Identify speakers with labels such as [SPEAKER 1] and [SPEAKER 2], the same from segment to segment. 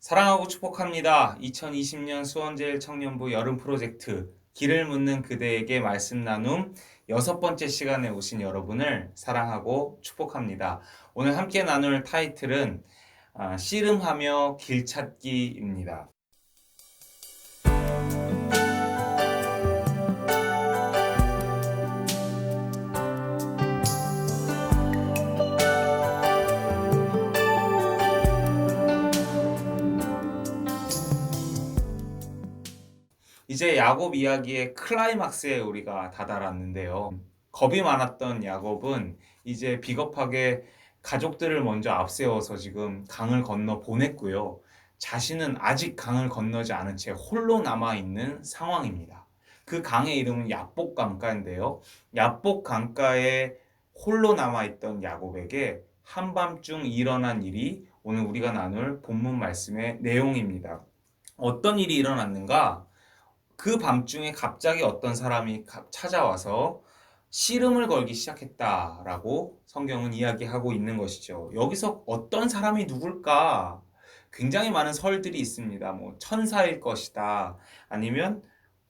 [SPEAKER 1] 사랑하고 축복합니다. 2020년 수원제일청년부 여름 프로젝트 길을 묻는 그대에게 말씀 나눔 6번째 시간에 오신 여러분을 사랑하고 축복합니다. 오늘 함께 나눌 타이틀은 씨름하며 길찾기입니다. 이제 야곱 이야기의 클라이막스에 우리가 다다랐는데요. 겁이 많았던 야곱은 이제 비겁하게 가족들을 먼저 앞세워서 지금 강을 건너 보냈고요. 자신은 아직 강을 건너지 않은 채 홀로 남아있는 상황입니다. 그 강의 이름은 얍복 강가인데요. 얍복 강가에 홀로 남아있던 야곱에게 한밤중 일어난 일이 오늘 우리가 나눌 본문 말씀의 내용입니다. 어떤 일이 일어났는가? 그 밤중에 갑자기 어떤 사람이 찾아와서 씨름을 걸기 시작했다라고 성경은 이야기하고 있는 것이죠. 여기서 어떤 사람이 누굴까? 굉장히 많은 설들이 있습니다. 뭐 천사일 것이다. 아니면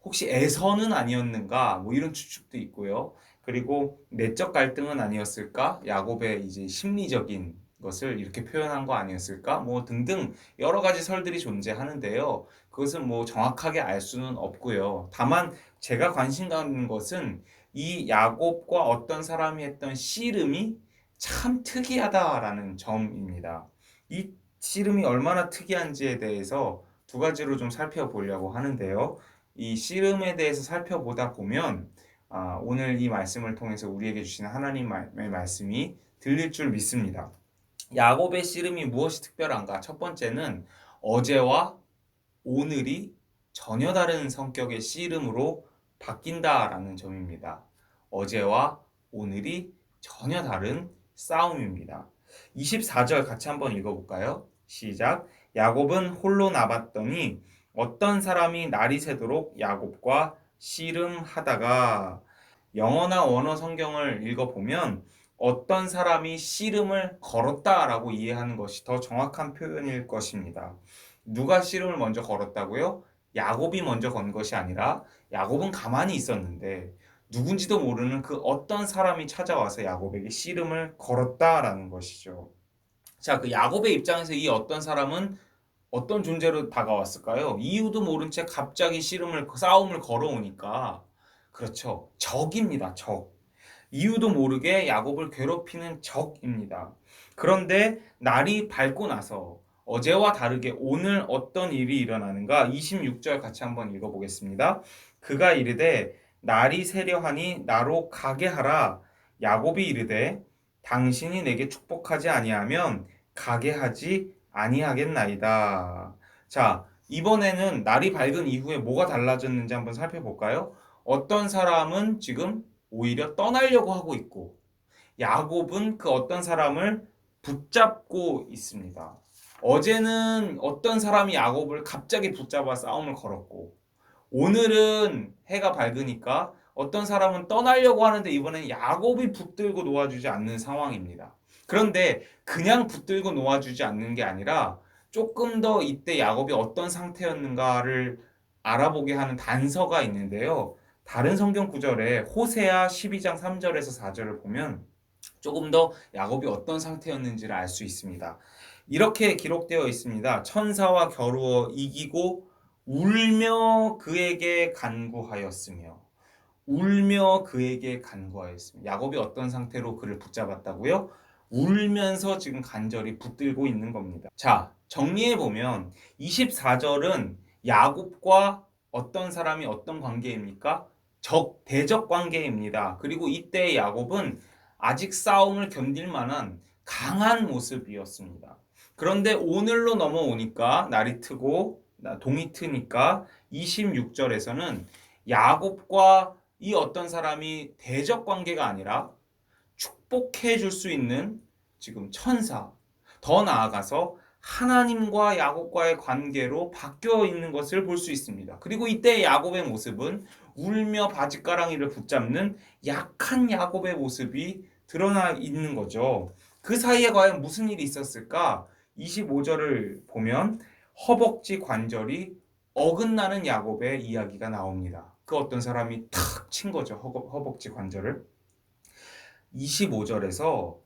[SPEAKER 1] 혹시 에서는 아니었는가? 뭐 이런 추측도 있고요. 그리고 내적 갈등은 아니었을까? 야곱의 이제 심리적인 것을 이렇게 표현한 거 아니었을까? 뭐 등등 여러 가지 설들이 존재하는데요. 그것은 뭐 정확하게 알 수는 없고요. 다만 제가 관심 갖는 것은 이 야곱과 어떤 사람이 했던 씨름이 참 특이하다라는 점입니다. 이 씨름이 얼마나 특이한지에 대해서 두 가지로 좀 살펴보려고 하는데요. 이 씨름에 대해서 살펴보다 보면 오늘 이 말씀을 통해서 우리에게 주시는 하나님의 말씀이 들릴 줄 믿습니다. 야곱의 씨름이 무엇이 특별한가? 첫 번째는 어제와 오늘이 전혀 다른 성격의 씨름으로 바뀐다라는 점입니다. 어제와 오늘이 전혀 다른 싸움입니다. 24절 같이 한번 읽어볼까요? 시작. 야곱은 홀로 남았더니 어떤 사람이 날이 새도록 야곱과 씨름하다가, 영어나 원어 성경을 읽어보면 어떤 사람이 씨름을 걸었다라고 이해하는 것이 더 정확한 표현일 것입니다. 누가 씨름을 먼저 걸었다고요? 야곱이 먼저 건 것이 아니라 야곱은 가만히 있었는데 누군지도 모르는 그 어떤 사람이 찾아와서 야곱에게 씨름을 걸었다라는 것이죠. 자, 그 야곱의 입장에서 이 어떤 사람은 어떤 존재로 다가왔을까요? 이유도 모른 채 갑자기 싸움을 걸어오니까, 그렇죠, 적입니다. 적. 이유도 모르게 야곱을 괴롭히는 적입니다. 그런데 날이 밝고 나서 어제와 다르게 오늘 어떤 일이 일어나는가? 26절 같이 한번 읽어보겠습니다. 그가 이르되 날이 새려하니 나로 가게 하라. 야곱이 이르되 당신이 내게 축복하지 아니하면 가게 하지 아니하겠나이다. 자, 이번에는 날이 밝은 이후에 뭐가 달라졌는지 한번 살펴볼까요? 어떤 사람은 지금 오히려 떠나려고 하고 있고, 야곱은 그 어떤 사람을 붙잡고 있습니다. 어제는 어떤 사람이 야곱을 갑자기 붙잡아 싸움을 걸었고, 오늘은 해가 밝으니까 어떤 사람은 떠나려고 하는데 이번엔 야곱이 붙들고 놓아주지 않는 상황입니다. 그런데 그냥 붙들고 놓아주지 않는 게 아니라 조금 더 이때 야곱이 어떤 상태였는가를 알아보게 하는 단서가 있는데요. 다른 성경 구절에 호세아 12장 3절에서 4절을 보면 조금 더 야곱이 어떤 상태였는지를 알 수 있습니다. 이렇게 기록되어 있습니다. 천사와 겨루어 이기고 울며 그에게 간구하였으며. 울며 그에게 간구하였습니다. 야곱이 어떤 상태로 그를 붙잡았다고요? 울면서 지금 간절히 붙들고 있는 겁니다. 자, 정리해보면 24절은 야곱과 어떤 사람이 어떤 관계입니까? 대적 관계입니다. 그리고 이때 야곱은 아직 싸움을 견딜 만한 강한 모습이었습니다. 그런데 오늘로 넘어오니까 날이 트고 동이 트니까 26절에서는 야곱과 이 어떤 사람이 대적 관계가 아니라 축복해 줄 수 있는 지금 천사, 더 나아가서 하나님과 야곱과의 관계로 바뀌어 있는 것을 볼 수 있습니다. 그리고 이때 야곱의 모습은 울며 바짓가랑이를 붙잡는 약한 야곱의 모습이 드러나 있는 거죠. 그 사이에 과연 무슨 일이 있었을까? 25절을 보면 허벅지 관절이 어긋나는 야곱의 이야기가 나옵니다. 그 어떤 사람이 탁 친 거죠. 허벅지 관절을. 25절에서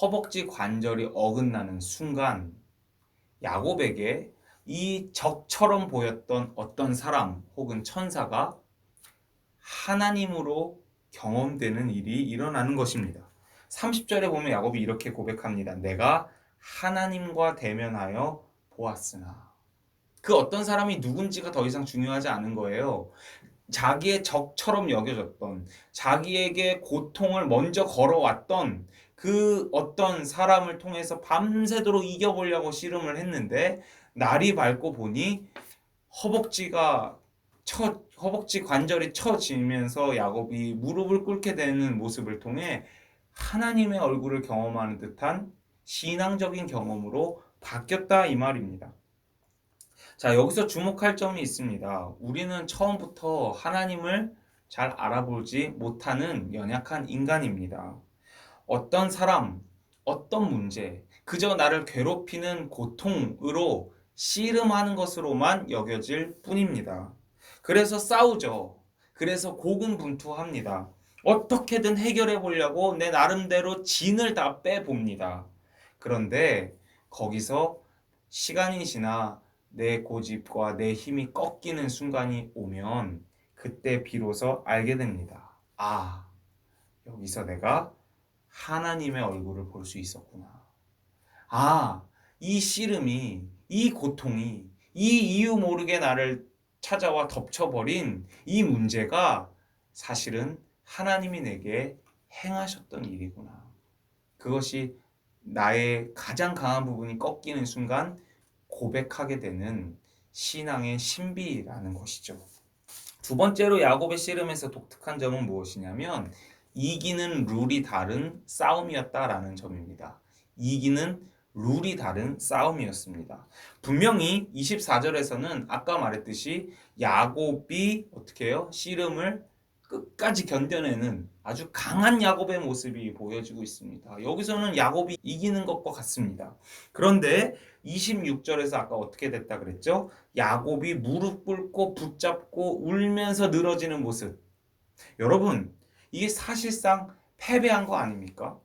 [SPEAKER 1] 허벅지 관절이 어긋나는 순간 야곱에게 이 적처럼 보였던 어떤 사람 혹은 천사가 하나님으로 경험되는 일이 일어나는 것입니다. 30절에 보면 야곱이 이렇게 고백합니다. 내가 하나님과 대면하여 보았으나. 그 어떤 사람이 누군지가 더 이상 중요하지 않은 거예요. 자기의 적처럼 여겨졌던, 자기에게 고통을 먼저 걸어왔던 그 어떤 사람을 통해서 밤새도록 이겨보려고 씨름을 했는데 날이 밝고 보니 허벅지가 허벅지 관절이 처지면서 야곱이 무릎을 꿇게 되는 모습을 통해 하나님의 얼굴을 경험하는 듯한 신앙적인 경험으로 바뀌었다 이 말입니다. 자, 여기서 주목할 점이 있습니다. 우리는 처음부터 하나님을 잘 알아보지 못하는 연약한 인간입니다. 어떤 사람, 어떤 문제, 그저 나를 괴롭히는 고통으로 씨름하는 것으로만 여겨질 뿐입니다. 그래서 싸우죠. 그래서 고군분투합니다. 어떻게든 해결해 보려고 내 나름대로 진을 다 빼봅니다. 그런데 거기서 시간이 지나 내 고집과 내 힘이 꺾이는 순간이 오면 그때 비로소 알게 됩니다. 아, 여기서 내가 하나님의 얼굴을 볼 수 있었구나. 아, 이 씨름이, 이 고통이, 이 이유 모르게 나를 찾아와 덮쳐버린 이 문제가 사실은 하나님이 내게 행하셨던 일이구나. 그것이 나의 가장 강한 부분이 꺾이는 순간 고백하게 되는 신앙의 신비라는 것이죠. 두 번째로 야곱의 씨름에서 독특한 점은 무엇이냐면 이기는 룰이 다른 싸움이었다라는 점입니다. 이기는 룰이 다른 싸움이었습니다. 분명히 24절에서는 아까 말했듯이 야곱이 어떻게 해요? 씨름을 끝까지 견뎌내는 아주 강한 야곱의 모습이 보여지고 있습니다. 여기서는 야곱이 이기는 것과 같습니다. 그런데 26절에서 아까 어떻게 됐다 그랬죠? 야곱이 무릎 꿇고 붙잡고 울면서 늘어지는 모습. 여러분, 이게 사실상 패배한 거 아닙니까?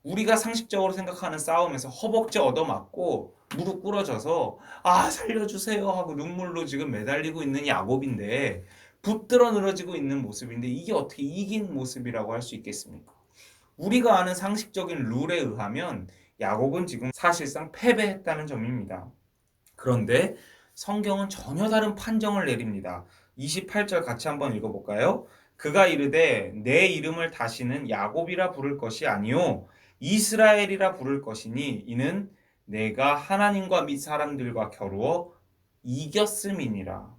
[SPEAKER 1] 우리가 상식적으로 생각하는 싸움에서 허벅지 얻어맞고 무릎 꿇어져서 아 살려주세요 하고 눈물로 지금 매달리고 있는 야곱인데 붙들어 늘어지고 있는 모습인데 이게 어떻게 이긴 모습이라고 할 수 있겠습니까? 우리가 아는 상식적인 룰에 의하면 야곱은 지금 사실상 패배했다는 점입니다. 그런데 성경은 전혀 다른 판정을 내립니다. 28절 같이 한번 읽어볼까요? 그가 이르되 내 이름을 다시는 야곱이라 부를 것이 아니요 이스라엘이라 부를 것이니 이는 내가 하나님과 및 사람들과 겨루어 이겼음이니라.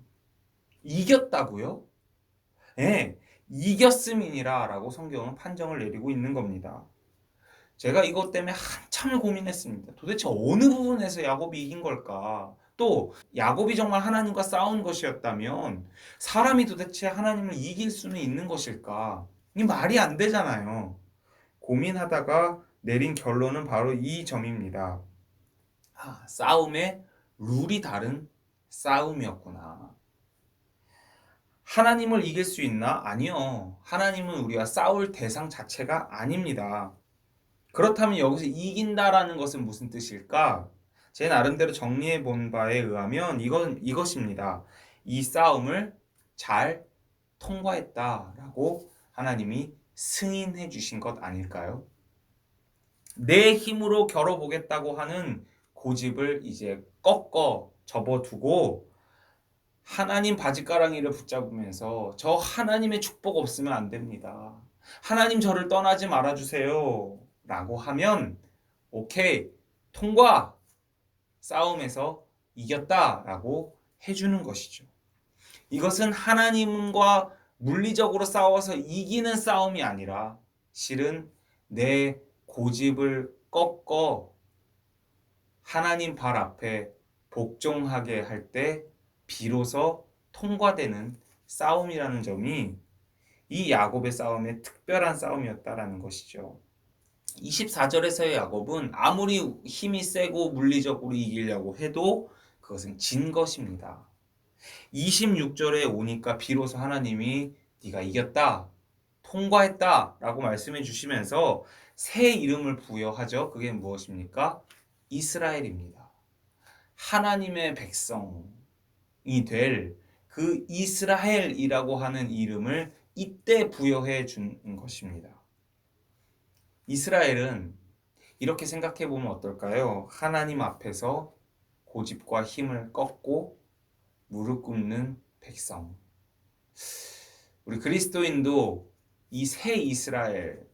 [SPEAKER 1] 이겼다고요? 네, 이겼음이니라 라고 성경은 판정을 내리고 있는 겁니다. 제가 이것 때문에 한참을 고민했습니다. 도대체 어느 부분에서 야곱이 이긴 걸까? 또 야곱이 정말 하나님과 싸운 것이었다면 사람이 도대체 하나님을 이길 수는 있는 것일까? 이 말이 안 되잖아요. 고민하다가 내린 결론은 바로 이 점입니다. 싸움의 룰이 다른 싸움이었구나. 하나님을 이길 수 있나? 아니요. 하나님은 우리와 싸울 대상 자체가 아닙니다. 그렇다면 여기서 이긴다라는 것은 무슨 뜻일까? 제 나름대로 정리해 본 바에 의하면 이것입니다. 이 싸움을 잘 통과했다라고 하나님이 승인해 주신 것 아닐까요? 내 힘으로 겨뤄보겠다고 하는 고집을 이제 꺾어 접어두고 하나님 바지가랑이를 붙잡으면서 저 하나님의 축복 없으면 안 됩니다. 하나님 저를 떠나지 말아주세요. 라고 하면 오케이 통과 싸움에서 이겼다 라고 해주는 것이죠. 이것은 하나님과 물리적으로 싸워서 이기는 싸움이 아니라 실은 내 고집을 꺾어 하나님 발 앞에 복종하게 할 때 비로소 통과되는 싸움이라는 점이 이 야곱의 싸움의 특별한 싸움이었다라는 것이죠. 24절에서의 야곱은 아무리 힘이 세고 물리적으로 이기려고 해도 그것은 진 것입니다. 26절에 오니까 비로소 하나님이 네가 이겼다, 통과했다라고 말씀해 주시면서 새 이름을 부여하죠. 그게 무엇입니까? 이스라엘입니다. 하나님의 백성이 될 그 이스라엘이라고 하는 이름을 이때 부여해 준 것입니다. 이스라엘은 이렇게 생각해 보면 어떨까요? 하나님 앞에서 고집과 힘을 꺾고 무릎 꿇는 백성. 우리 그리스도인도 이 새 이스라엘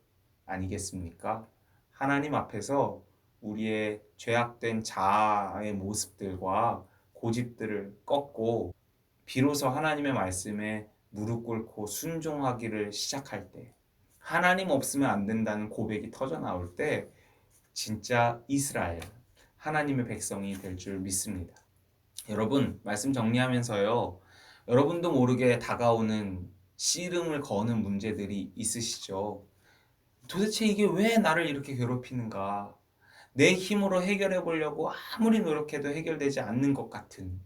[SPEAKER 1] 아니겠습니까? 하나님 앞에서 우리의 죄악된 자아의 모습들과 고집들을 꺾고 비로소 하나님의 말씀에 무릎 꿇고 순종하기를 시작할 때, 하나님 없으면 안 된다는 고백이 터져 나올 때 진짜 이스라엘, 하나님의 백성이 될 줄 믿습니다. 여러분, 말씀 정리하면서요. 여러분도 모르게 다가오는 씨름을 거는 문제들이 있으시죠? 도대체 이게 왜 나를 이렇게 괴롭히는가? 내 힘으로 해결해 보려고 아무리 노력해도 해결되지 않는 것 같은,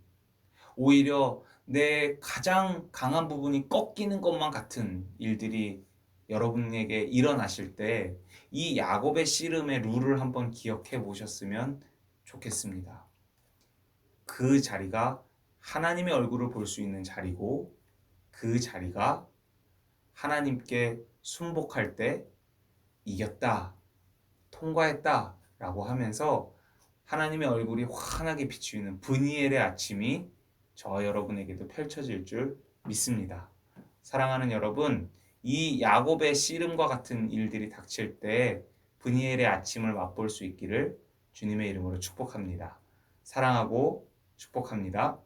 [SPEAKER 1] 오히려 내 가장 강한 부분이 꺾이는 것만 같은 일들이 여러분에게 일어나실 때 이 야곱의 씨름의 룰을 한번 기억해 보셨으면 좋겠습니다. 그 자리가 하나님의 얼굴을 볼 수 있는 자리고, 그 자리가 하나님께 순복할 때 이겼다, 통과했다 라고 하면서 하나님의 얼굴이 환하게 비추이는 브니엘의 아침이 저와 여러분에게도 펼쳐질 줄 믿습니다. 사랑하는 여러분, 이 야곱의 씨름과 같은 일들이 닥칠 때 브니엘의 아침을 맛볼 수 있기를 주님의 이름으로 축복합니다. 사랑하고 축복합니다.